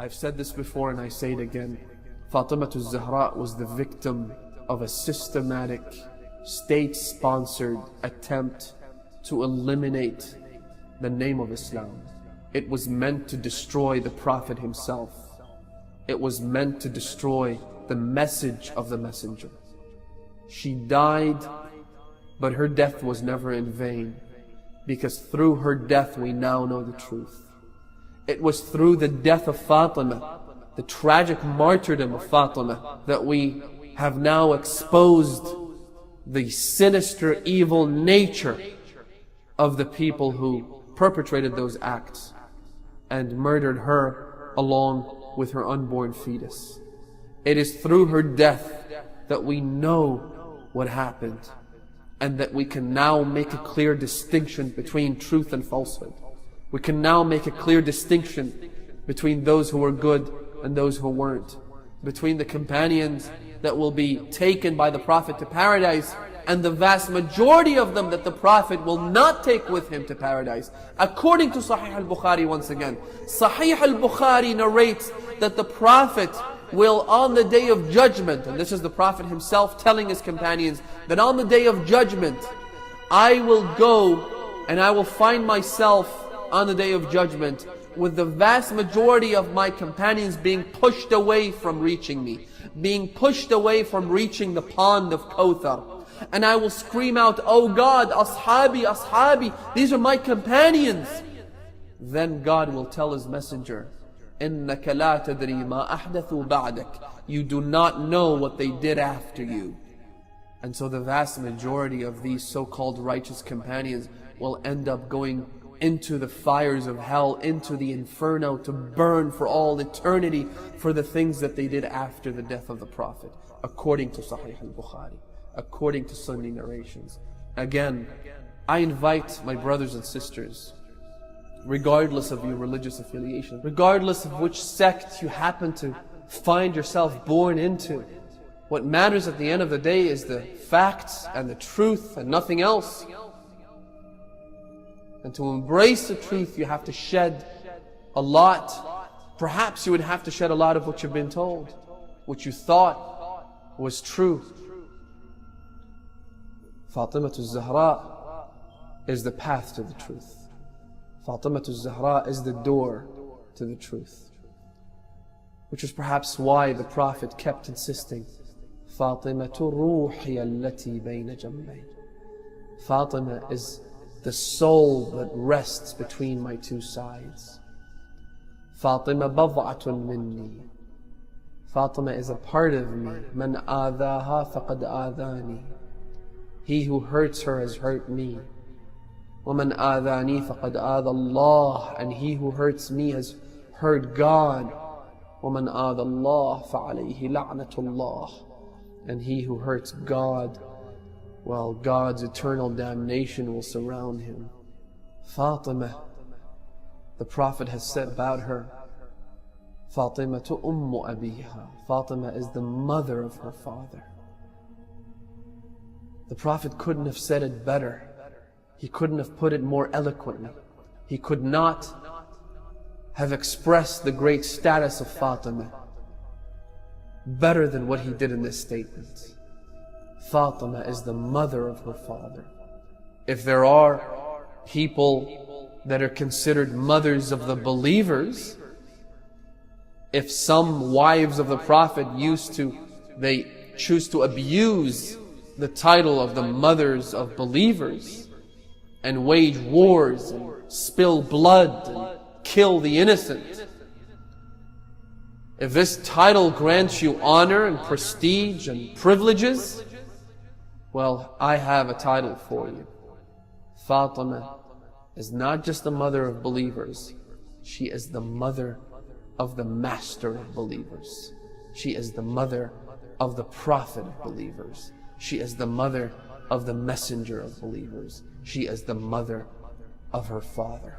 I've said this before and I say it again. Fatima az-Zahra was the victim of a systematic, state-sponsored attempt to eliminate the name of Islam. It was meant to destroy the Prophet himself. It was meant to destroy the message of the messenger. She died, but her death was never in vain, because through her death we now know the truth. It was through the death of Fatima, the tragic martyrdom of Fatima, that we have now exposed the sinister, evil nature of the people who perpetrated those acts and murdered her along with her unborn fetus. It is through her death that we know what happened, and that we can now make a clear distinction between truth and falsehood. We can now make a clear distinction between those who were good and those who weren't, between the companions that will be taken by the Prophet to paradise and the vast majority of them that the Prophet will not take with him to paradise. According to Sahih al-Bukhari, once again, Sahih al-Bukhari narrates that the Prophet will, on the day of judgment, and this is the Prophet himself telling his companions, that on the day of judgment, I will go and I will find myself on the day of judgment with the vast majority of my companions being pushed away from reaching me, being pushed away from reaching the pond of Kawthar. And I will scream out, "Oh God, Ashabi, Ashabi, these are my companions." Then God will tell His Messenger, إِنَّكَ لَا تَدْرِي مَا أَحْدَثُوا بَعْدَكَ. You do not know what they did after you. And so the vast majority of these so-called righteous companions will end up going into the fires of hell, into the inferno, to burn for all eternity for the things that they did after the death of the Prophet, according to Sahih al-Bukhari, according to Sunni narrations. Again, I invite my brothers and sisters, regardless of your religious affiliation, regardless of which sect you happen to find yourself born into, what matters at the end of the day is the facts and the truth and nothing else. And to embrace the truth, you have to shed a lot. Perhaps you would have to shed a lot of what you've been told, what you thought was true. Fatima az-Zahra is the path to the truth. Fatima az-Zahra is the door to the truth. Which is perhaps why the Prophet kept insisting, Fatimatu ruhi allati bayna jambayn. Fatima is the soul that rests between my two sides. Fatima bad'atun minni. Fatima is a part of me. Man adaha faqad adani. He who hurts her has hurt me. وَمَنْ آذَانِي فَقَدْ آذَى اللَّهِ. And he who hurts me has hurt God. وَمَنْ آذَى اللَّهِ فَعَلَيْهِ لَعْنَةُ اللَّهِ. And he who hurts God, well, God's eternal damnation will surround him. Fatima, the Prophet has said about her, Fatimatu ummu abiha. Fatima is the mother of her father. The Prophet couldn't have said it better. He couldn't have put it more eloquently. He could not have expressed the great status of Fatima better than what he did in this statement. Fatima is the mother of her father. If there are people that are considered mothers of the believers, if some wives of the Prophet they choose to abuse the title of the mothers of believers and wage wars and spill blood and kill the innocent, if this title grants you honor and prestige and privileges, well, I have a title for you. Fatima is not just the mother of believers, she is the mother of the master of believers. She is the mother of the prophet of believers. She is the mother of the messenger of believers. She is the mother of her father.